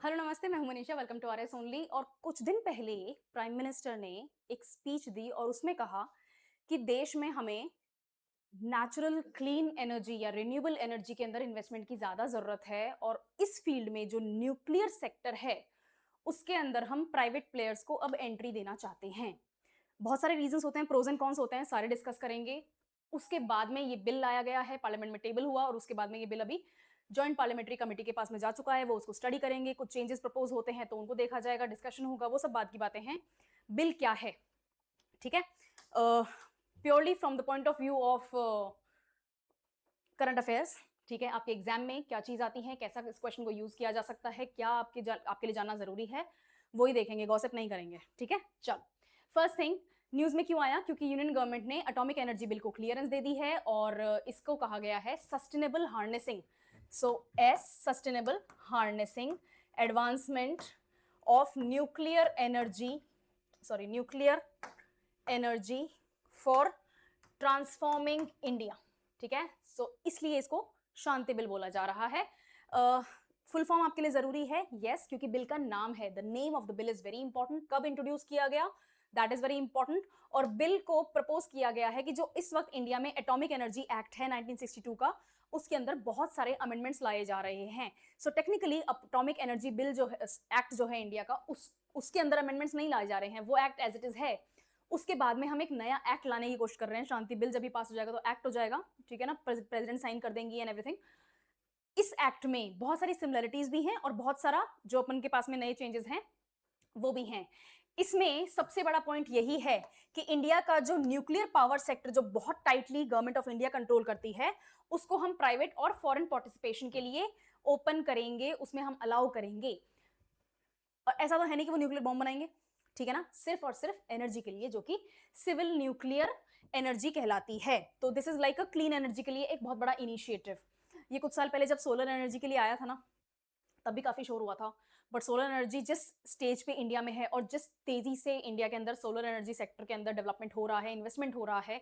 Hello नमस्ते, मैं हूं Manisha. Welcome to RS only. और कुछ दिन पहले प्राइम मिनिस्टर ने एक स्पीच दी और उसमें कहा कि देश में हमें नेचुरल क्लीन एनर्जी या रिन्यूएबल एनर्जी के अंदर इन्वेस्टमेंट की ज्यादा जरूरत है और इस फील्ड में जो न्यूक्लियर सेक्टर है उसके अंदर हम प्राइवेट प्लेयर्स को अब एंट्री देना चाहते हैं। बहुत सारे रीजंस होते हैं, प्रोज एंड कॉन्स होते हैं, सारे डिस्कस करेंगे। उसके बाद में ये बिल लाया गया है, पार्लियामेंट में टेबल हुआ और उसके बाद में ये बिल अभी जॉइंट पार्लियामेंट्री कमेटी के पास में जा चुका है। वो उसको स्टडी करेंगे, कुछ चेंजेस प्रपोज होते हैं तो उनको देखा जाएगा, डिस्कशन होगा, वो सब बात की बातें हैं। बिल क्या है, ठीक है, purely from the point of view of current affairs. ठीक है, आपके एग्जाम में क्या चीज आती है, कैसा इस क्वेश्चन को यूज किया जा सकता है, क्या आपके लिए जानना जरूरी है, वही देखेंगे, गॉसिप नहीं करेंगे। ठीक है, चल फर्स्ट थिंग, न्यूज में क्यों आया? क्योंकि यूनियन गवर्नमेंट ने एटॉमिक एनर्जी बिल को क्लियरेंस दे दी है और इसको कहा गया है sustainable harnessing. So S sustainable harnessing advancement of nuclear energy for transforming India. ठीक है, सो इसलिए इसको शांति बिल बोला जा रहा है। फुल फॉर्म आपके लिए जरूरी है? यस, क्योंकि बिल का नाम है, the name of the bill is very important. कब इंट्रोड्यूस किया गया, दैट इज वेरी इंपॉर्टेंट। और बिल को प्रपोज किया गया है कि जो इस वक्त इंडिया में एटॉमिक एनर्जी एक्ट है 1962 का, उसके अंदर बहुत सारे अमेंडमेंट्स लाए जा रहे हैं। So technically atomic energy bill जो है, एक्ट जो है इंडिया का, उसके अंदर अमेंडमेंट्स नहीं लाए जा रहे हैं, वो एक्ट एज इट इज है। उसके बाद में हम एक नया एक्ट लाने की कोशिश कर रहे हैं। शांति बिल जब भी पास हो जाएगा तो एक्ट हो जाएगा, ठीक है ना, प्रेसिडेंट साइन कर देंगी एंड एवरीथिंग। इस एक्ट में बहुत सारी सिमिलरिटीज भी हैं और बहुत सारा जो अपन के पास में नए चेंजेस हैं वो भी हैं। इसमें सबसे बड़ा पॉइंट यही है कि इंडिया का जो न्यूक्लियर पावर सेक्टर जो बहुत tightly government of India control करती है, उसको हम प्राइवेट और फॉरेन पार्टिसिपेशन के लिए ओपन करेंगे, उसमें हम अलाउ करेंगे। और ऐसा तो है नहीं कि वो न्यूक्लियर बॉम्ब बनाएंगे, ठीक है ना, सिर्फ और सिर्फ एनर्जी के लिए, जो कि सिविल न्यूक्लियर एनर्जी कहलाती है। तो this is like a clean energy के लिए एक बहुत बड़ा इनिशिएटिव। ये कुछ साल पहले जब सोलर एनर्जी के लिए आया था ना, तब भी काफी शोर हुआ था। बट सोलर एनर्जी जिस स्टेज पे इंडिया में है और जिस तेजी से इंडिया के अंदर सोलर एनर्जी सेक्टर के अंदर डेवलपमेंट हो रहा है, इन्वेस्टमेंट हो रहा है,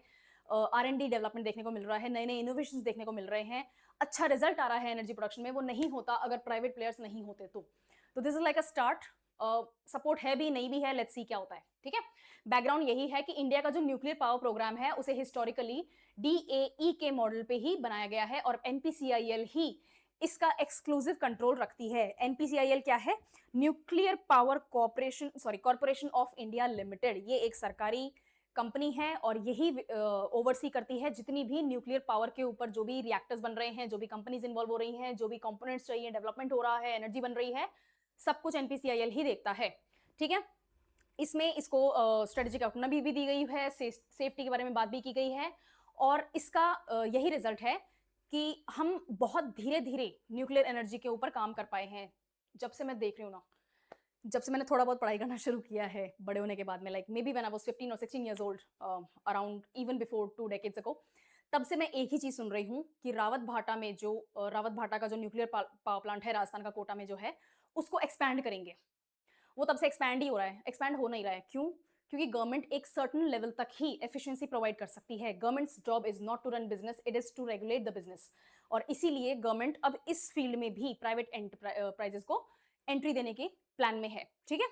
R&D डेवलपमेंट देखने को मिल रहा है, नए नए इनोवेशन देखने को मिल रहे हैं, अच्छा रिजल्ट आ रहा है एनर्जी प्रोडक्शन में, वो नहीं होता अगर प्राइवेट प्लेयर्स नहीं होते तो this is like a start. Support है भी नहीं भी है, लेट्स सी क्या होता है। ठीक है, बैकग्राउंड यही है कि इंडिया का जो न्यूक्लियर पावर प्रोग्राम है उसे हिस्टोरिकली DAE के मॉडल पे ही बनाया गया है और NPCIL ही इसका एक्सक्लूसिव कंट्रोल रखती है। NPCIL क्या है? Nuclear power corporation of India limited. ये एक सरकारी कंपनी है और यही ओवरसी करती है जितनी भी न्यूक्लियर पावर के ऊपर जो भी रिएक्टर्स बन रहे हैं, जो भी कंपनीज इन्वॉल्व हो रही हैं, जो भी कंपोनेंट्स चाहिए, डेवलपमेंट हो रहा है, एनर्जी बन रही है, सब कुछ NPCIL ही देखता है। ठीक है, इसमें इसको स्ट्रेटेजिक ऑटोनॉमी भी दी गई है, सेफ्टी के बारे में बात भी की गई है और इसका यही रिजल्ट है कि हम बहुत धीरे धीरे न्यूक्लियर एनर्जी के ऊपर काम कर पाए हैं। जब से मैं देख रही हूँ ना, जब से मैंने थोड़ा बहुत पढ़ाई करना शुरू किया है बड़े होने के बाद में, like may be when I was 15 और 16 years old, around even before 2 decades ago, तब से मैं एक ही चीज सुन रही हूँ कि रावत भाटा का जो न्यूक्लियर पावर प्लांट है राजस्थान का कोटा में जो है, उसको एक्सपैंड करेंगे। वो तब से एक्सपैंड ही हो रहा है, एक्सपैंड हो नहीं रहा है। क्यों? क्योंकि गवर्नमेंट एक सर्टन लेवल तक ही एफिशिएंसी प्रोवाइड कर सकती है। Government's job is not to run business, it is to regulate the business. और इसीलिए गवर्नमेंट अब इस फील्ड में भी प्राइवेट एंटरप्राइजेस को एंट्री देने के प्लान में है। ठीक है,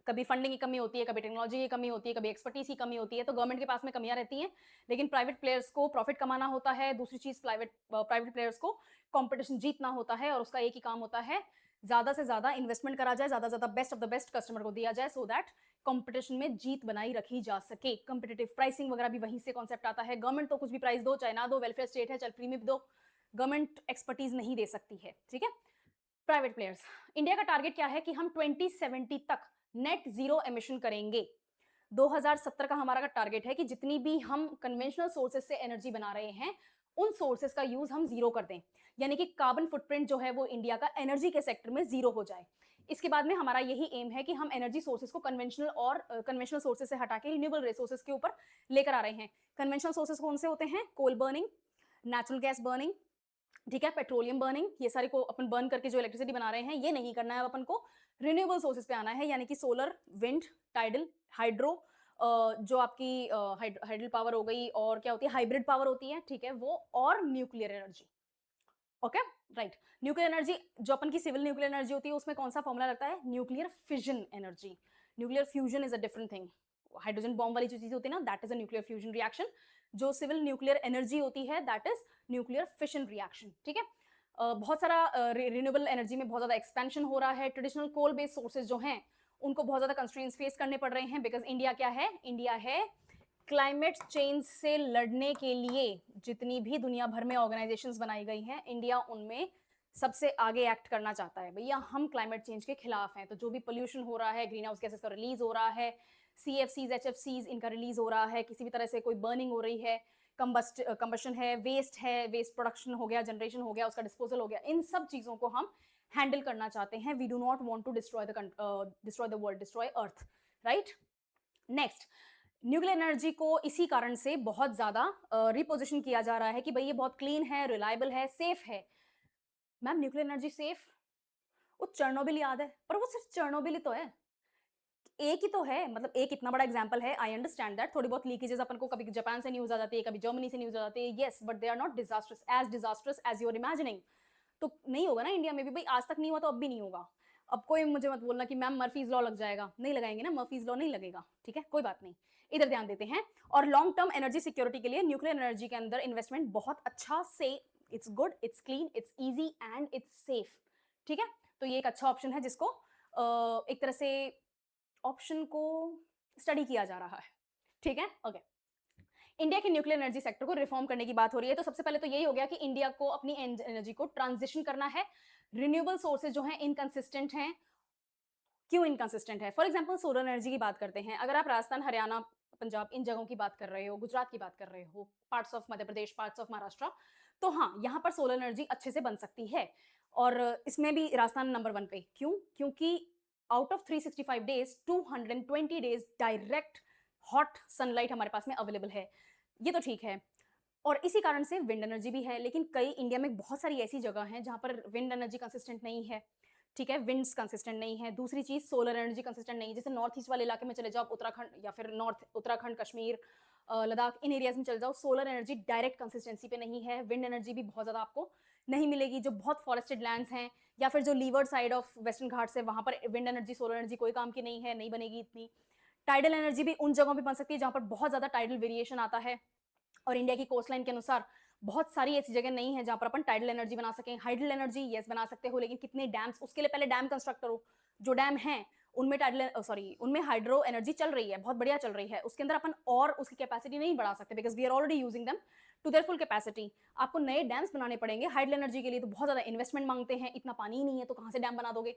कभी फंडिंग की कमी होती है, कभी टेक्नोलॉजी की कमी होती है, कभी एक्सपर्टीज की कमी होती है, तो गवर्नमेंट के पास में कमियां रहती हैं। लेकिन प्राइवेट प्लेयर्स को प्रॉफिट कमाना होता है। दूसरी चीज, प्राइवेट प्लेयर्स को कंपटीशन जीतना होता है और उसका एक ही काम होता है, ज्यादा से ज्यादा इन्वेस्टमेंट करा जाए, ज्यादा से ज्यादा best of the best customer को दिया जाए, सो दैट कंपटीशन में जीत बनाई रखी जा सके। कंपिटेटिव प्राइसिंग वगैरह भी वहीं से कॉन्सेप्ट आता है। गवर्नमेंट तो कुछ भी प्राइस दो चाहे ना दो, वेलफेयर स्टेट है, चल फ्री में भी दो, गवर्नमेंट एक्सपर्टीज नहीं दे सकती है। ठीक है, प्राइवेट प्लेयर्स, इंडिया का टारगेट क्या है कि हम 2070 तक नेट जीरो एमिशन करेंगे। 2070 का हमारा टारगेट है कि जितनी भी हम कन्वेंशनल सोर्सेज से एनर्जी बना रहे हैं, उन सोर्सेज का यूज हम जीरो कर दें, यानी कि कार्बन फुटप्रिंट जो है वो इंडिया का एनर्जी के सेक्टर में जीरो हो जाए। इसके बाद में हमारा यही एम है कि हम एनर्जी सोर्सेज को कन्वेंशनल सोर्सेज से हटा के रिन्यूएबल रिसोर्सेज के ऊपर लेकर आ रहे हैं। कन्वेंशनल सोर्सेज कौन से होते हैं? कोल बर्निंग, नेचुरल गैस बर्निंग, ठीक है, पेट्रोलियम बर्निंग, ये सारे को अपन बर्न करके जो इलेक्ट्रिसिटी बना रहे हैं, ये नहीं करना है। अपन को रिन्यूएबल सोर्सेज पे आना है, यानी कि सोलर, विंड, टाइडल, हाइड्रो, जो आपकी हाइडल पावर हो गई, और क्या होती है, हाइब्रिड पावर होती है, ठीक है वो, और nuclear energy. Okay, right. Nuclear energy जो अपन की सिविल न्यूक्लियर एनर्जी होती है उसमें कौन सा फॉर्मूला लगता है? Nuclear fission energy. Nuclear fusion is a different thing. Hydrogen bomb वाली जो चीज होती है ना, that is a nuclear fusion reaction. जो सिविल न्यूक्लियर एनर्जी होती है that is nuclear fission reaction. ठीक है। बहुत सारा रिन्यूएबल एनर्जी में बहुत ज्यादा एक्सपेंशन हो रहा है। ट्रेडिशनल कोल बेस्ड सोर्सेज जो हैं उनको बहुत ज्यादा कंस्ट्रेंट्स फेस करने पड़ रहे हैं, बिकॉज इंडिया क्या है? इंडिया है क्लाइमेट चेंज से लड़ने के लिए जितनी भी दुनिया भर में ऑर्गेनाइजेशंस बनाई गई हैं, इंडिया उनमें सबसे आगे एक्ट करना चाहता है। भैया हम क्लाइमेट चेंज के खिलाफ हैं, तो जो भी पोल्यूशन हो रहा है, ग्रीन हाउस गैसेस का रिलीज हो रहा है, CFCs HFCs इनका रिलीज हो रहा है, किसी भी तरह से कोई बर्निंग हो रही है, कंबशन है, वेस्ट प्रोडक्शन हो गया, जनरेशन हो गया, उसका डिस्पोजल हो गया, इन सब चीजों को हम हैंडल करना चाहते हैं। We do not want to destroy the world, destroy earth, right. Next, nuclear energy को इसी कारण से बहुत ज्यादा रिपोजिशन किया जा रहा है कि भाई ये बहुत क्लीन है, रिलायबल है, सेफ है। Ma'am nuclear energy safe? वो चेरनोबिल याद है, पर वो सिर्फ चेरनोबिल ही तो है, एक ही तो है। मतलब एक इतना बड़ा एग्जांपल है, आई अंडरस्टैंड दैट थोड़ी बहुत लीकेजेस अपन को कभी जापान से न्यूज आ जाती है, कभी जर्मनी से न्यूज आ जाती है, yes, but they are not disasters as you are imagining. तो नहीं होगा ना इंडिया में भी, भाई आज तक नहीं हुआ तो अब भी नहीं होगा। अब कोई मुझे मत बोलना कि मैम मर्फीज लॉ लग जाएगा, नहीं लगाएंगे ना, मर्फीज लॉ नहीं लगेगा, ठीक है, कोई बात नहीं। इधर ध्यान देते हैं। और लॉन्ग टर्म एनर्जी सिक्योरिटी के लिए न्यूक्लियर एनर्जी के अंदर इन्वेस्टमेंट बहुत अच्छा से, it's good, it's clean, it's easy and it's safe. ठीक है, तो ये एक अच्छा ऑप्शन है जिसको एक तरह से ऑप्शन को स्टडी किया जा रहा है। ठीक है, ओके। इंडिया के न्यूक्लियर एनर्जी सेक्टर को रिफॉर्म करने की बात हो रही है, तो सबसे पहले तो यही हो गया कि इंडिया को अपनी एनर्जी को ट्रांजिशन करना है। रिन्यूएबल सोर्सेज जो हैं इनकंसिस्टेंट हैं। क्यों इनकंसिस्टेंट है? फॉर एग्जांपल सोलर एनर्जी की बात करते हैं, अगर आप राजस्थान, हरियाणा, पंजाब इन जगहों की बात कर रहे हो, गुजरात की बात कर रहे हो, parts of Madhya Pradesh, parts of Maharashtra, तो हाँ, यहाँ पर सोलर एनर्जी अच्छे से बन सकती है। और इसमें भी राजस्थान नंबर 1 पे। क्यों? क्योंकि out of 365 days 220 days direct hot sunlight हमारे पास में अवेलेबल है। ये तो ठीक है। और इसी कारण से विंड एनर्जी भी है, लेकिन कई इंडिया में बहुत सारी ऐसी जगह हैं जहां पर विंड एनर्जी कंसिस्टेंट नहीं है। ठीक है, विंड्स कंसिस्टेंट नहीं है। दूसरी चीज, सोलर एनर्जी कंसिस्टेंट नहीं है। जैसे नॉर्थ ईस्ट वाले इलाके में चले जाओ, उत्तराखंड या फिर नॉर्थ उत्तराखंड, कश्मीर, लद्दाख, इन एरियाज में चले जाओ, सोलर एनर्जी डायरेक्ट कंसिस्टेंसी पे नहीं है। विंड एनर्जी भी बहुत ज्यादा आपको नहीं मिलेगी। जो बहुत फॉरेस्टेड लैंड्स हैं या फिर जो लीवर्ड साइड ऑफ वेस्टर्न घाट से, वहां पर विंड एनर्जी, सोलर एनर्जी कोई काम की नहीं है, नहीं बनेगी इतनी। टाइडल एनर्जी भी उन जगहों पे बन सकती है जहां पर बहुत ज्यादा टाइडल वेरिएशन आता है, और इंडिया की कोस्टलाइन के अनुसार बहुत सारी ऐसी जगह नहीं है जहां पर अपन टाइडल एनर्जी बना सकें। हाइडल एनर्जी यस बना सकते हो, लेकिन कितने डैम्स, उसके लिए पहले डैम कंस्ट्रक्ट करो। जो डैम हैं उनमें उनमें हाइड्रो एनर्जी चल रही है, बहुत बढ़िया चल रही है, उसके अंदर अपन और उसकी कैपेसिटी नहीं बढ़ा सकते, because we are already using them to their full capacity. आपको नए डैम्स बनाने पड़ेंगे हाइडल एनर्जी के लिए, तो बहुत ज्यादा इन्वेस्टमेंट मांगते हैं, इतना पानी ही नहीं है तो कहां से डैम बना दोगे।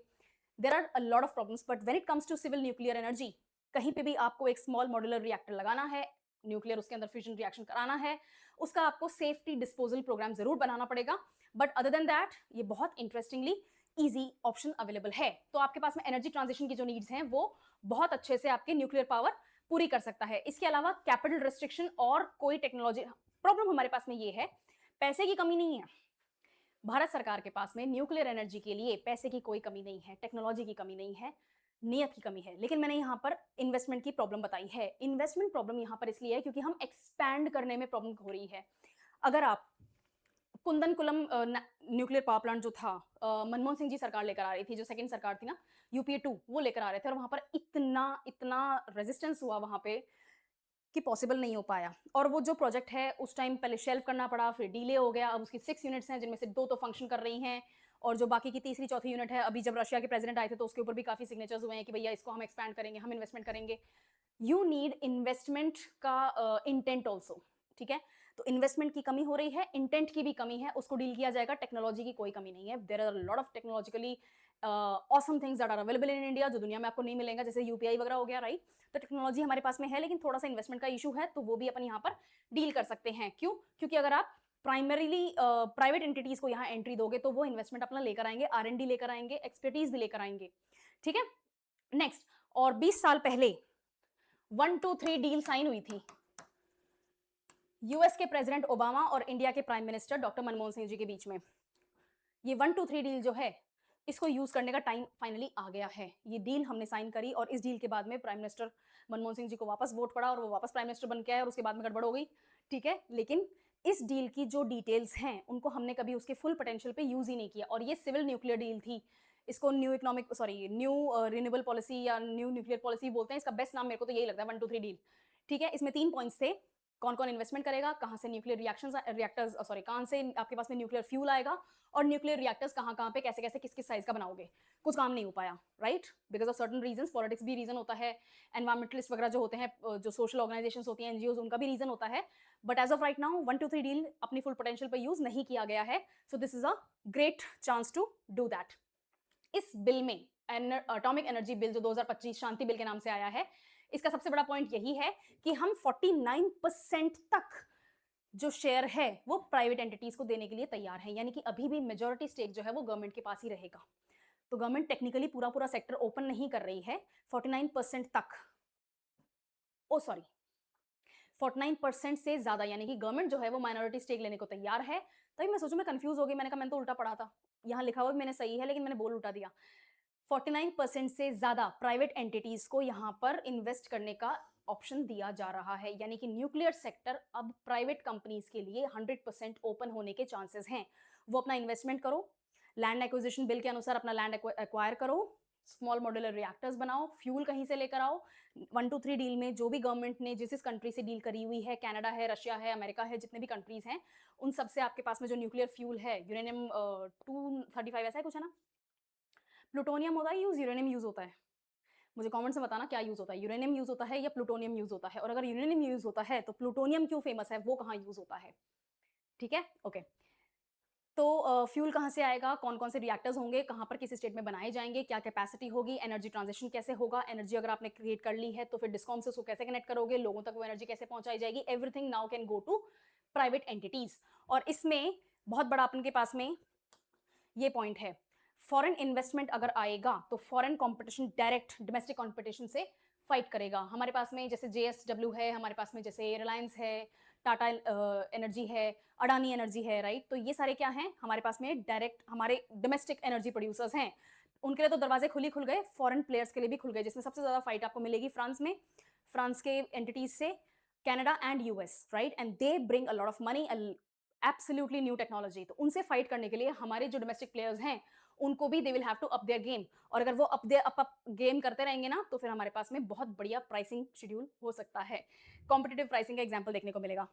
There are a lot of problems, but when it comes to civil nuclear energy, कहीं पे भी आपको एक स्मॉल मॉड्यूलर रिएक्टर लगाना है, न्यूक्लियर उसके अंदर फ्यूजन रिएक्शन कराना है, उसका आपको सेफ्टी डिस्पोजल प्रोग्राम जरूर बनाना पड़ेगा। बट अदर देन दैट ये बहुत इंटरेस्टिंगली इजी ऑप्शन अवेलेबल है। तो आपके पास में एनर्जी ट्रांजिशन की जो नीड्स हैं वो बहुत अच्छे से आपके न्यूक्लियर पावर पूरी कर सकता है। इसके अलावा कैपिटल रिस्ट्रिक्शन और कोई टेक्नोलॉजी प्रॉब्लम हमारे पास में ये है, पैसे की कमी नहीं है। भारत सरकार के पास में न्यूक्लियर एनर्जी के लिए पैसे की कोई कमी नहीं है, टेक्नोलॉजी की कमी नहीं है, नियत की कमी है। लेकिन मैंने यहाँ पर इन्वेस्टमेंट की प्रॉब्लम बताई है। इन्वेस्टमेंट प्रॉब्लम यहाँ पर इसलिए है क्योंकि हम एक्सपैंड करने में प्रॉब्लम हो रही है। अगर आप कुंदनकुलम न्यूक्लियर पावर प्लांट जो था, मनमोहन सिंह जी सरकार लेकर आ रही थी, जो सेकंड सरकार थी ना, UPA 2, वो लेकर आ रहे थे, और वहां पर इतना इतना रेजिस्टेंस हुआ वहां पे कि पॉसिबल नहीं हो पाया। और वो जो प्रोजेक्ट है उस टाइम पहले शेल्फ करना पड़ा, फिर डिले हो गया। अब उसकी 6 यूनिट्स हैं जिनमें से 2 तो फंक्शन कर रही हैं, और जो बाकी की तीसरी चौथी यूनिट है, अभी जब रशिया के प्रेसिडेंट आए थे तो उसके ऊपर भी काफी सिग्नेचर्स हुए हैं कि भैया इसको हम एक्सपैंड करेंगे, हम इन्वेस्टमेंट करेंगे। यू नीड इन्वेस्टमेंट का इंटेंट ऑल्सो। ठीक है, तो इन्वेस्टमेंट की कमी हो रही है, इंटेंट की भी कमी है, उसको डील किया जाएगा। टेक्नोलॉजी की कोई कमी नहीं है। There are lot of technologically awesome things that are available in India, जो दुनिया में आपको नहीं मिलेगा, जैसे UPI वगैरह हो गया, राइट। तो टेक्नोलॉजी हमारे पास में है, लेकिन थोड़ा सा इन्वेस्टमेंट का इशू है, तो वो भी अपन यहाँ पर डील कर सकते हैं। क्यों? क्योंकि अगर आप प्राइमरीली प्राइवेट एंटिटीज को यहाँ एंट्री दोगे तो वो इन्वेस्टमेंट अपना लेकर आएंगे, R&D लेकर आएंगे, एक्सपर्टीज भी लेकर आएंगे। ठीक है, नेक्स्ट। और 20 साल पहले 1, 2, 3 डील साइन हुई थी US के प्रेसिडेंट ओबामा और इंडिया के prime minister doctor Manmohan Singh ji के बीच में। ये 1, 2, 3 डील जो है, इसको यूज करने का टाइम फाइनली आ गया है। ये डील हमने साइन करी, और इस डील के बाद में प्राइम मिनिस्टर मनमोहन सिंह जी को वापस वोट पड़ा और वो वापस प्राइम मिनिस्टर बन के आए, और उसके बाद में गड़बड़ हो गई। ठीक है, लेकिन इस डील की जो डिटेल्स हैं उनको हमने कभी उसके फुल पोटेंशियल पे यूज ही नहीं किया, और ये सिविल न्यूक्लियर डील थी। इसको न्यू रिन्यूएबल पॉलिसी या न्यू न्यूक्लियर पॉलिसी बोलते हैं। इसका बेस्ट नाम मेरे को तो यही लगता है, 1 2 3 डील। ठीक है, इसमें 3 पॉइंट्स थे। कौन कौन इन्वेस्टमेंट करेगा, कहाँ से न्यूक्लियर रिएक्टर्स कहाँ से आपके पास में न्यूक्लियर फ्यूल आएगा, और न्यूक्लियर रिएक्टर्स कहाँ कहाँ पे कैसे कैसे किस किस साइज का बनाओगे। कुछ काम नहीं हो पाया, right, because of certain reasons. Politics भी रीजन होता है, एनवायरमेंटलिस्ट वगैरह जो होते हैं, जो सोशल ऑर्गेनाइजेशंस होती हैं, एनजीओज, उनका भी रीजन होता है। But as of right now 1 2 3 deal अपनी फुल पोटेंशियल पर यूज नहीं किया गया है। So this is a great chance to do that. इस बिल में एटॉमिक एनर्जी बिल जो 2025 शांति बिल के नाम से आया है, इसका सबसे बड़ा पॉइंट यही है कि हम 49% तक जो शेयर है वो प्राइवेट एंटिटीज को देने के लिए तैयार है, यानी कि अभी भी मेजॉरिटी स्टेक जो है वो गवर्नमेंट के पास ही रहेगा। तो गवर्नमेंट टेक्निकली पूरा पूरा सेक्टर ओपन नहीं कर रही है 49% तक, 49% से ज्यादा, यानी कि गवर्नमेंट जो है वो माइनॉरिटी स्टेक लेने को तैयार है। तभी मैं सोचूं, मैं कंफ्यूज हो गई, मैंने कहा मैंने तो उल्टा पढ़ा था, यहाँ लिखा हुआ मैंने सही है लेकिन मैंने बोल उल्टा दिया। 49% से ज्यादा प्राइवेट एंटिटीज को यहाँ पर इन्वेस्ट करने का ऑप्शन दिया जा रहा है, यानी कि न्यूक्लियर सेक्टर अब प्राइवेट कंपनीज के लिए 100% ओपन होने के चांसेस हैं। वो अपना इन्वेस्टमेंट करो, लैंड एक्विजिशन बिल के अनुसार अपना लैंड एक्वायर करो, स्मॉल मॉड्यूलर रिएक्टर्स बनाओ, फ्यूल कहीं से लेकर आओ। 1 2 3 डील में जो भी गवर्नमेंट ने जिस कंट्री से डील करी हुई है, कनाडा है, रशिया है, अमेरिका है, जितने भी कंट्रीज हैं, उन सब से आपके पास में जो न्यूक्लियर फ्यूल है, यूरेनियम 235 ऐसा है कुछ है ना, प्लूटोनियम होता है यूज, यूरेनियम यूज होता है, मुझे कमेंट्स में बताना क्या यूज होता है, यूरेनियम यूज होता है या प्लूटोनियम यूज होता है, और अगर यूरेनियम यूज होता है तो प्लूटोनियम क्यों फेमस है, वो कहाँ यूज होता है। ठीक है, ओके। तो फ्यूल कहाँ से आएगा, कौन कौन से रिएक्टर्स होंगे, कहाँ पर किस स्टेट में बनाए जाएंगे, क्या कैपेसिटी होगी, एनर्जी ट्रांजिशन कैसे होगा, एनर्जी अगर आपने क्रिएट कर ली है तो फिर डिस्कॉम से उसको कैसे कनेक्ट करोगे, लोगों तक वो एनर्जी कैसे पहुंचाई जाएगी, everything now can go to private entities. और इसमें बहुत बड़ा अपन के पास में ये पॉइंट है, फॉरेन इन्वेस्टमेंट अगर आएगा तो foreign competition direct domestic competition से फाइट करेगा। हमारे पास में जैसे JSW है, हमारे पास में जैसे रिलायंस है, टाटा एनर्जी है, अडानी एनर्जी है, राइट। तो ये सारे क्या हैं, हमारे पास में डायरेक्ट हमारे डोमेस्टिक एनर्जी प्रोड्यूसर्स हैं। उनके लिए तो दरवाजे खुल गए, फॉरेन प्लेयर्स के लिए भी खुल गए, जिसमें सबसे ज्यादा फाइट आपको मिलेगी फ्रांस में, फ्रांस के एंटिटीज से, Canada and US, right, and they bring a lot of money, absolutely new technology. तो उनसे फाइट करने के लिए हमारे जो डोमेस्टिक प्लेयर्स हैं उनको भी they will have to up their game, और अगर वो अप गेम करते रहेंगे ना तो फिर हमारे पास में बहुत बढ़िया प्राइसिंग शेड्यूल हो सकता है, कॉम्पिटिटिव प्राइसिंग का एग्जांपल देखने को मिलेगा।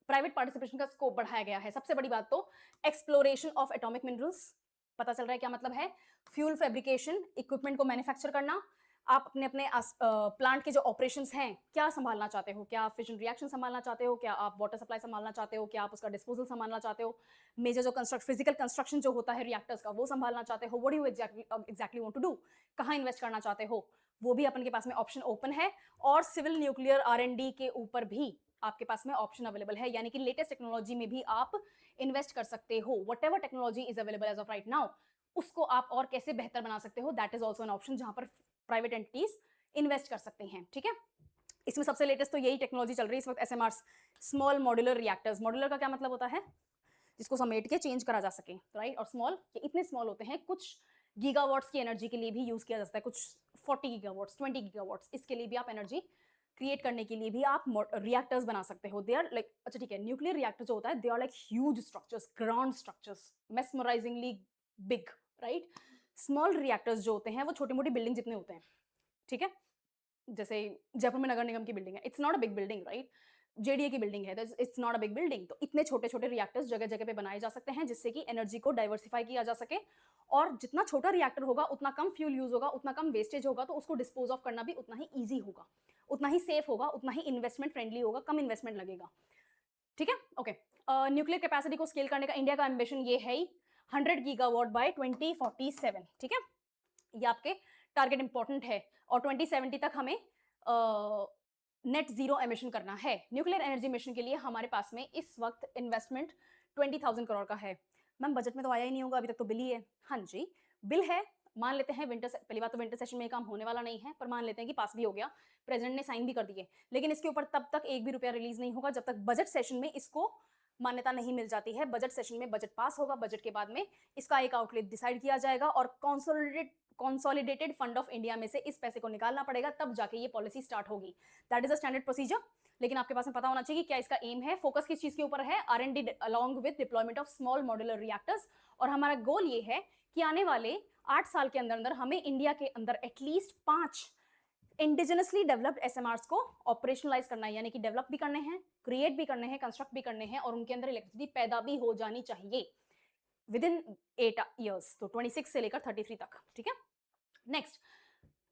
प्राइवेट पार्टिसिपेशन का स्कोप बढ़ाया गया है। सबसे बड़ी बात तो एक्सप्लोरेशन ऑफ एटॉमिक मिनरल्स, पता चल रहा है क्या मतलब है, फ्यूल फैब्रिकेशन, इक्विपमेंट को मैन्युफैक्चर करना। आप अपने अपने प्लांट के जो ऑपरेशंस हैं क्या संभालना चाहते हो, क्या आप फिजन रिएक्शन संभालना चाहते हो, क्या आप वाटर सप्लाई संभालना चाहते हो, क्या आप उसका डिस्पोजल संभालना चाहते हो, मेजर जो फिजिकल कंस्ट्रक्शन जो होता है रिएक्टर्स का वो संभालना चाहते हो, what do you exactly want to do, कहाँ इन्वेस्ट करना चाहते हो, वो भी अपन के पास में ऑप्शन ओपन है। और सिविल न्यूक्लियर R&D के ऊपर भी आपके पास में ऑप्शन अवेलेबल है, यानी कि लेटेस्ट टेक्नोलॉजी में भी आप इन्वेस्ट कर सकते हो। Whatever technology is available as of right now, उसको आप और कैसे बेहतर बना सकते हो, that is also an option जहां पर प्राइवेट एंटिटीज इन्वेस्ट कर सकते हैं। ठीक है, इसमें सबसे लेटेस्ट तो यही टेक्नोलॉजी चल रही है इस वक्त, SMRs, small modular reactors. Modular का क्या मतलब होता है, जिसको समेट के चेंज करा जा सके, राइट। और स्मॉल, ये इतने स्मॉल होते हैं, कुछ गीगावाट्स की एनर्जी के लिए भी यूज किया जा सकता है, कुछ 40 गीगावाट्स, 20 गीगावाट्स, इसके लिए भी आप एनर्जी क्रिएट करने के लिए भी आप रिएक्टर्स बना सकते हो। दे आर लाइक, अच्छा ठीक है, न्यूक्लियर रिएक्टर जो होता है, they are like huge structures, ground structures, mesmerisingly big, right. Small reactors जो होते हैं वो छोटी मोटी बिल्डिंग जितने होते हैं। ठीक है, जैसे जयपुर में नगर निगम की बिल्डिंग है, it's not a big building, right. JDA की बिल्डिंग है, it's not a big building. तो इतने छोटे छोटे रिएक्टर्स जगह जगह पे बनाए जा सकते हैं, जिससे कि एनर्जी को डाइवर्सिफाई किया जा सके, और जितना छोटा रिएक्टर होगा उतना कम फ्यूल यूज होगा, उतना कम वेस्टेज होगा, तो उसको डिस्पोज ऑफ करना भी उतना ही ईजी होगा, उतना ही सेफ होगा, उतना ही इन्वेस्टमेंट फ्रेंडली होगा, कम इन्वेस्टमेंट लगेगा। ठीक है, ओके। न्यूक्लियर कैपेसिटी को स्केल करने का इंडिया का एम्बिशन ये है 100 गीगावाट बाय 2047। ठीक है, ये आपके टारगेट इंपॉर्टेंट है, और 2070 तक हमें नेट जीरो एमिशन करना है। न्यूक्लियर एनर्जी मिशन के लिए हमारे पास में इस वक्त इन्वेस्टमेंट 20,000 करोड़ का है। मैम बजट में तो आया ही नहीं होगा अभी तक, तो बिल ही है। हाँ जी, बिल है, मान लेते हैं पहली बात तो विंटर सेशन में काम होने वाला नहीं है, पर मान लेते हैं कि पास भी हो गया, प्रेसिडेंट ने साइन भी कर दिए, लेकिन इसके ऊपर तब तक एक भी रुपया रिलीज नहीं होगा जब तक बजट सेशन में इसको मान्यता नहीं मिल जाती है। बजट सेशन में बजट पास होगा, बजट के बाद में इसका एक आउटलेट डिसाइड किया जाएगा, और कंसोलिडेटेड फंड ऑफ इंडिया में से इस पैसे को निकालना पड़ेगा, तब जाके ये पॉलिसी स्टार्ट होगी। That is a standard procedure. लेकिन आपके पास में पता होना चाहिए कि क्या इसका एम है, फोकस किस चीज के ऊपर है, R&D along with deployment of small modular reactors. और हमारा गोल ये है कि आने वाले 8 साल के अंदर अंदर हमें इंडिया के अंदर एटलीस्ट 5 इंडिजिनसली डेवलप्ड एसएमआर्स को ऑपरेशनलाइज करना है, यानी कि डेवलप भी करने हैं, क्रिएट भी करने हैं, कंस्ट्रक्ट भी करने हैं, और उनके अंदर इलेक्ट्रिसिटी पैदा भी हो जानी चाहिए विद इन 8 ईयर्स, तो 26 से लेकर 33 तक। ठीक है, नेक्स्ट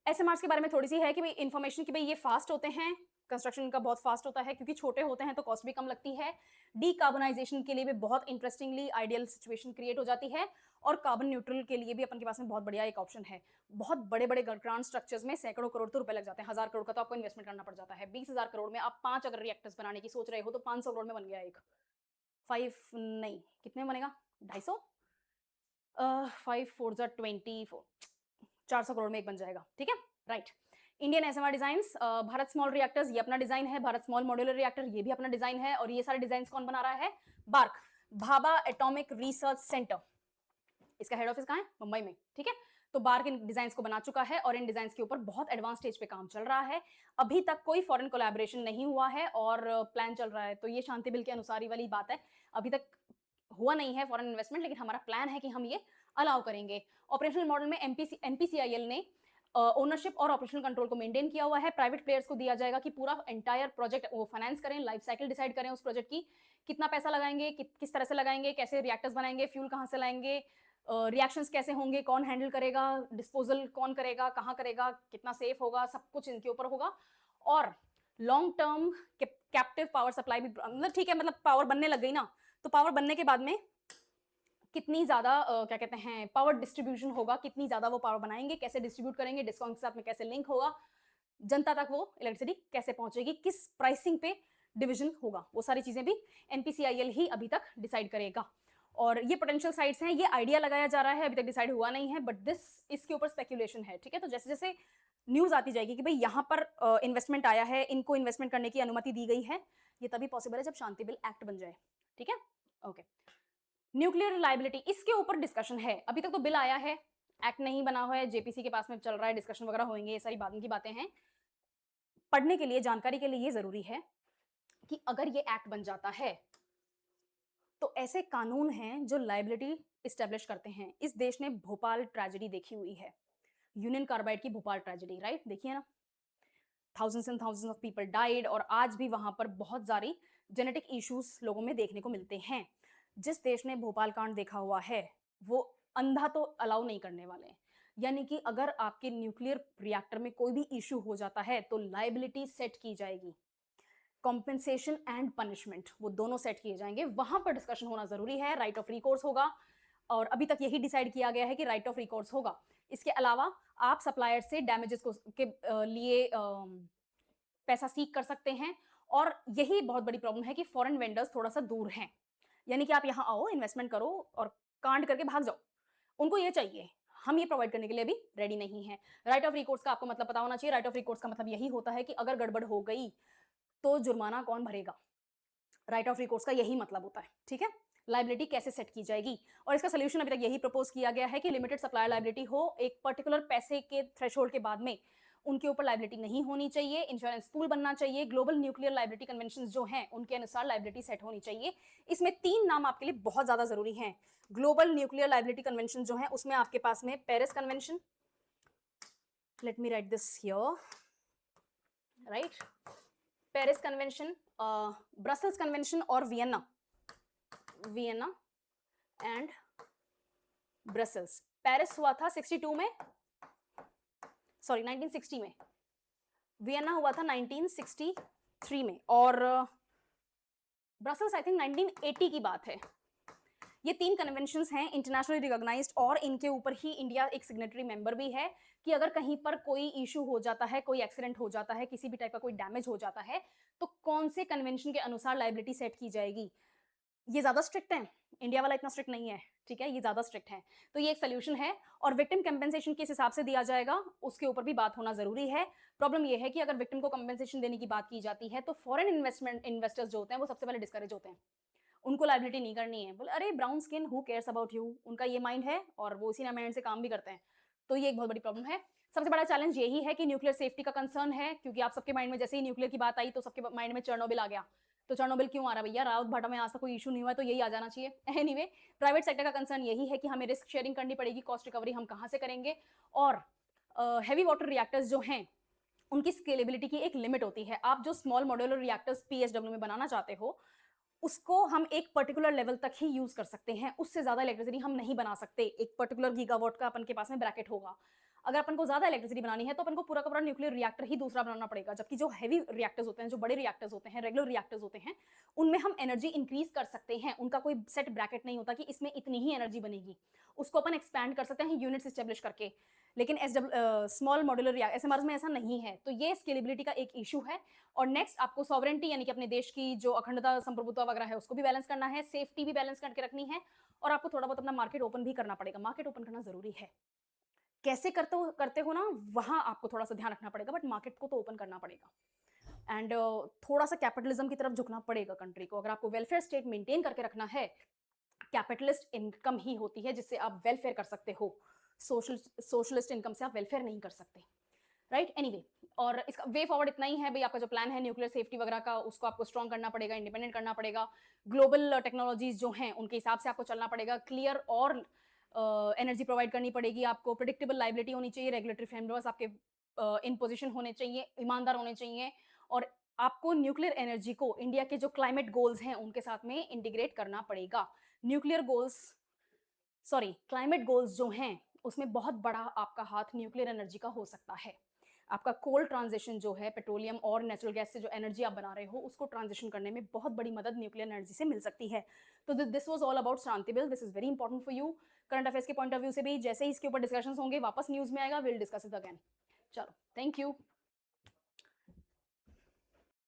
एसएमआर्स के बारे में थोड़ी सी है कि भाई इंफॉर्मेशन कि भाई ये फास्ट होते हैं, कंस्ट्रक्शन का बहुत फास्ट होता है क्योंकि छोटे होते हैं तो कॉस्ट भी कम लगती है। डीकार्बोनाइजेशन के लिए भी बहुत इंटरेस्टिंगली आइडियल सिचुएशन क्रिएट हो जाती है, और कार्बन न्यूट्रल के लिए भी अपन के पास में बहुत बढ़िया एक ऑप्शन है। बहुत बड़े बड़े ग्रांड स्ट्रक्चर्स में सैकड़ों करोड़ तो रुपए लग जाते हैं, 1000 करोड़ का तो आपको इन्वेस्टमेंट करना पड़ जाता है। 20,000 करोड़ में आप 5 अगर रिएक्टर्स बनाने की सोच रहे हो तो 500 करोड़ में बन गया एक। 5 नहीं, कितने बनेगा, 250, 5 4 24, 400 करोड़ में एक बन जाएगा। ठीक है, right. Indian ASMR designs, Bharat small reactors ये अपना डिजाइन है, भारत स्मॉल मॉड्यूलर रिएक्टर ये भी अपना डिजाइन है, और ये सारे डिजाइन कौन बना रहा है, BARC, Bhabha atomic research centre. इसका हेड ऑफिस कहाँ है, मुंबई में। ठीक है, तो बार्क इन डिजाइन्स को बना चुका है और इन डिजाइन्स के ऊपर बहुत एडवांस स्टेज पे काम चल रहा है। अभी तक कोई फॉरेन कोलैबोरेशन नहीं हुआ है और प्लान चल रहा है, तो ये शांति बिल के अनुसार ही वाली बात है, अभी तक हुआ नहीं है फॉरेन इन्वेस्टमेंट, लेकिन हमारा प्लान है कि हम ये अलाउ करेंगे। ऑपरेशनल मॉडल में एनपीसीआईएल ने ओनरशिप और ऑपरेशनल कंट्रोल को मेंटेन किया हुआ है। प्राइवेट प्लेयर्स को दिया जाएगा कि पूरा एंटायर प्रोजेक्ट वो फाइनेंस करें, लाइफ साइकिल डिसाइड करें उस प्रोजेक्ट की, कितना पैसा लगाएंगे, किस तरह से लगाएंगे, कैसे रिएक्टर्स बनाएंगे, फ्यूल कहाँ से लाएंगे, रिएक्शंस कैसे होंगे, कौन हैंडल करेगा, डिस्पोजल कौन करेगा, कहाँ करेगा, कितना सेफ होगा, सब कुछ इनके ऊपर होगा। और long term captive power supply भी, मतलब ठीक है, मतलब पावर बनने लग गई ना, तो पावर बनने के बाद में कितनी ज्यादा क्या कहते हैं पावर डिस्ट्रीब्यूशन होगा, कितनी ज्यादा वो पावर बनाएंगे, कैसे डिस्ट्रीब्यूट करेंगे, डिस्कॉम के साथ में कैसे लिंक होगा, जनता तक वो इलेक्ट्रिसिटी कैसे पहुंचेगी, किस प्राइसिंग पे डिवीजन होगा, वो सारी चीजें भी एनपीसीआईएल ही अभी तक डिसाइड करेगा। और ये पोटेंशियल साइट्स हैं, ये आइडिया लगाया जा रहा है, अभी तक डिसाइड हुआ नहीं है, बट इसके ऊपर स्पेक्यूलेशन है। ठीक है, तो जैसे जैसे न्यूज आती जाएगी कि भाई यहाँ पर इन्वेस्टमेंट आया है, इनको इन्वेस्टमेंट करने की अनुमति दी गई है, ये तभी पॉसिबल है जब शांति बिल एक्ट बन जाए। ठीक है, ओके। न्यूक्लियर रिलायबिलिटी, इसके ऊपर डिस्कशन है, अभी तक तो बिल आया है, एक्ट नहीं बना हुआ है, जेपीसी के पास में चल रहा है, डिस्कशन वगैरह होंगे, ये सारी बातों की बातें हैं। पढ़ने के लिए, जानकारी के लिए ये जरूरी है कि अगर ये एक्ट बन जाता है तो ऐसे कानून हैं जो लायबिलिटी इस्टेब्लिश करते हैं। इस देश ने भोपाल ट्रेजेडी देखी हुई है, यूनियन कार्बाइड की भोपाल ट्रेजेडी, राइट, देखिए ना, thousands and thousands of people died, और आज भी वहां पर बहुत सारी जेनेटिक इश्यूज लोगों में देखने को मिलते हैं। जिस देश ने भोपाल कांड देखा हुआ है वो अंधा तो अलाउ नहीं करने वाले हैं, यानी कि अगर आपके न्यूक्लियर रिएक्टर में कोई भी इशू हो जाता है तो लायबिलिटी सेट की जाएगी, कॉम्पेंसेशन एंड पनिशमेंट वो दोनों सेट किए जाएंगे, वहां पर डिस्कशन होना जरूरी है। राइट ऑफ रिकोर्स होगा, और अभी तक यही डिसाइड किया गया है कि राइट ऑफ रिकोर्स होगा। इसके अलावा आप सप्लायर से डैमेजेस को के लिए पैसा सीख कर सकते हैं, और यही बहुत बड़ी प्रॉब्लम है कि फॉरेन वेंडर्स थोड़ा सा दूर हैं, यानी कि आप यहाँ आओ, इन्वेस्टमेंट करो और कांड करके भाग जाओ, उनको ये चाहिए, हम ये प्रोवाइड करने के लिए भी रेडी नहीं है। राइट ऑफ रिकोर्स का आपको मतलब पता होना चाहिए। राइट ऑफ रिकोर्स का मतलब यही होता है कि अगर गड़बड़ हो गई तो जुर्माना कौन भरेगा, राइट ऑफ रिकोर्स का यही मतलब होता है। ठीक है, लाइबिलिटी कैसे सेट की जाएगी, और इसका सोल्यूशन अभी तक यही प्रपोज किया गया है कि लिमिटेड सप्लायर लाइबिलिटी हो, एक पर्टिकुलर पैसे के थ्रेशोल्ड के बाद में उनके ऊपर लाइबिलिटी नहीं होनी चाहिए, इंश्योरेंस पूल बनना चाहिए, ग्लोबल न्यूक्लियर लाइबिलिटी कन्वेंशन जो हैं उनके अनुसार लाइबिलिटी सेट होनी चाहिए। इसमें 3 नाम आपके लिए बहुत ज्यादा जरूरी हैं। ग्लोबल न्यूक्लियर लाइबिलिटी कन्वेंशन जो है उसमें आपके पास में Paris convention, let me right this here, right, Paris convention, Brussels convention और वियना एंड ब्रसल्स। पेरिस हुआ था 62 में, सॉरी 1960 में, वियना हुआ था 1963 में, और ब्रसल्स आई थिंक 1980 की बात है। ये 3 कन्वेंशंस हैं इंटरनेशनली रिकॉग्नाइज्ड, और इनके ऊपर ही इंडिया एक सिग्नेटरी मेंबर भी है कि अगर कहीं पर कोई इशू हो जाता है, कोई एक्सीडेंट हो जाता है, किसी भी टाइप का कोई डैमेज हो जाता है, तो कौन से कन्वेंशन के अनुसार लायबिलिटी सेट की जाएगी। ये ज्यादा स्ट्रिक्ट है, इंडिया वाला इतना स्ट्रिक्ट नहीं है। ठीक है, ये ज्यादा स्ट्रिक्ट है, तो ये एक सोल्यूशन है, और विक्टिम कंपेंसेशन किस हिसाब से दिया जाएगा उसके ऊपर भी बात होना जरूरी है। प्रॉब्लम ये है कि अगर विक्टिम को कंपेंसेशन देने की बात की जाती है तो फॉरेन इन्वेस्टर्स जो होते हैं वो सबसे पहले डिस्करेज होते हैं, उनको लायबिलिटी नहीं करनी है, बोले अरे brown skin who cares about you, उनका ये माइंड है और वो इसी माइंड से काम भी करते हैं। तो ये एक बहुत बड़ी प्रॉब्लम है। सबसे बड़ा चैलेंज यही है कि न्यूक्लियर सेफ्टी का कंसर्न है, क्योंकि आप सबके माइंड में जैसे ही न्यूक्लियर की बात आई तो सबके माइंड में चेरनोबिल आ गया। तो चेरनोबिल क्यों आ रहा है भैया? रावत भाटा में आज तक कोई इशू नहीं हुआ है, तो यही आ जाना चाहिए। एनीवे, प्राइवेट सेक्टर का कंसर्न यही है कि हमें रिस्क शेयरिंग करनी पड़ेगी, कॉस्ट रिकवरी हम कहाँ से करेंगे, और हेवी वाटर रिएक्टर्स जो हैं उनकी स्केलेबिलिटी की एक लिमिट होती है। आप जो स्मॉल मॉड्यूलर रिएक्टर्स पीएसडब्ल्यू में बनाना चाहते हो, उसको हम एक पर्टिकुलर लेवल तक ही यूज कर सकते हैं, उससे ज्यादा इलेक्ट्रिसिटी हम नहीं बना सकते। एक पर्टिकुलर गीगावाट का अपन के पास में ब्रैकेट होगा। अगर अपन को ज्यादा इलेक्ट्रिसिटी बनानी है तो अपन को पूरा का पूरा न्यूक्लियर रिएक्टर ही दूसरा बनाना पड़ेगा, जबकि जो हैवी रिएक्टर्स होते हैं, जो बड़े रिएक्टर्स होते हैं, रेगुलर रिएक्टर्स होते हैं, उनमें हम एनर्जी इंक्रीज कर सकते हैं। उनका कोई सेट ब्रैकेट नहीं होता कि इसमें इतनी ही एनर्जी बनेगी, उसको अपन एक्सपैंड कर सकते हैं यूनिट्स एस्टेब्लिश करके। लेकिन स्मॉल मॉड्यूलर एसएमआर में ऐसा नहीं है, तो ये स्केलेबिलिटी का एक इशू है। और नेक्स्ट आपको सॉवरेंटी यानी कि अपने देश की जो अखंडता, संप्रभुता वगैरह है उसको भी बैलेंस करना है, सेफ्टी भी बैलेंस करके रखनी है, और आपको थोड़ा बहुत अपना मार्केट ओपन भी करना पड़ेगा। मार्केट ओपन करना जरूरी है, कैसे करते हो ना, वहां आपको थोड़ा सा ध्यान रखना पड़ेगा, बट मार्केट को तो ओपन करना पड़ेगा। एंड थोड़ा सा कैपिटलिज्म की तरफ झुकना पड़ेगा कंट्री को। अगर आपको वेलफेयर स्टेट मेंटेन करके रखना है, कैपिटलिस्ट इनकम ही होती है जिससे आप वेलफेयर कर सकते हो, सोशलिस्ट इनकम से आप वेलफेयर नहीं कर सकते, राइट? एनीवे, और इसका वे फॉरवर्ड इतना ही है भाई। आपका जो प्लान है न्यूक्लियर सेफ्टी वगैरह का, उसको आपको स्ट्रॉन्ग करना पड़ेगा, इंडिपेंडेंट करना पड़ेगा, ग्लोबल टेक्नोलॉजीज जो हैं उनके हिसाब से आपको चलना पड़ेगा, क्लियर और एनर्जी प्रोवाइड करनी पड़ेगी आपको, प्रेडिक्टेबल लाइबिलिटी होनी चाहिए, रेगुलेटरी फ्रेमवर्क्स आपके इन पोजीशन होने चाहिए, ईमानदार होने चाहिए, और आपको न्यूक्लियर एनर्जी को इंडिया के जो क्लाइमेट गोल्स हैं उनके साथ में इंटीग्रेट करना पड़ेगा। Nuclear goals, sorry, climate goals जो हैं उसमें बहुत बड़ा आपका हाथ न्यूक्लियर एनर्जी का हो सकता है। आपका कोल ट्रांजिशन जो है, पेट्रोलियम और नेचुरल गैस से जो एनर्जी आप बना रहे हो, उसको ट्रांजिशन करने में बहुत बड़ी मदद न्यूक्लियर एनर्जी से मिल सकती है। तो this was all about Shanti bill. This is very important for you. Current affairs के पॉइंट ऑफ व्यू से भी जैसे ही इसके ऊपर डिस्कशंस होंगे, वापस न्यूज में आएगा, विल डिस्कस इट अगेन। चलो, थैंक यू।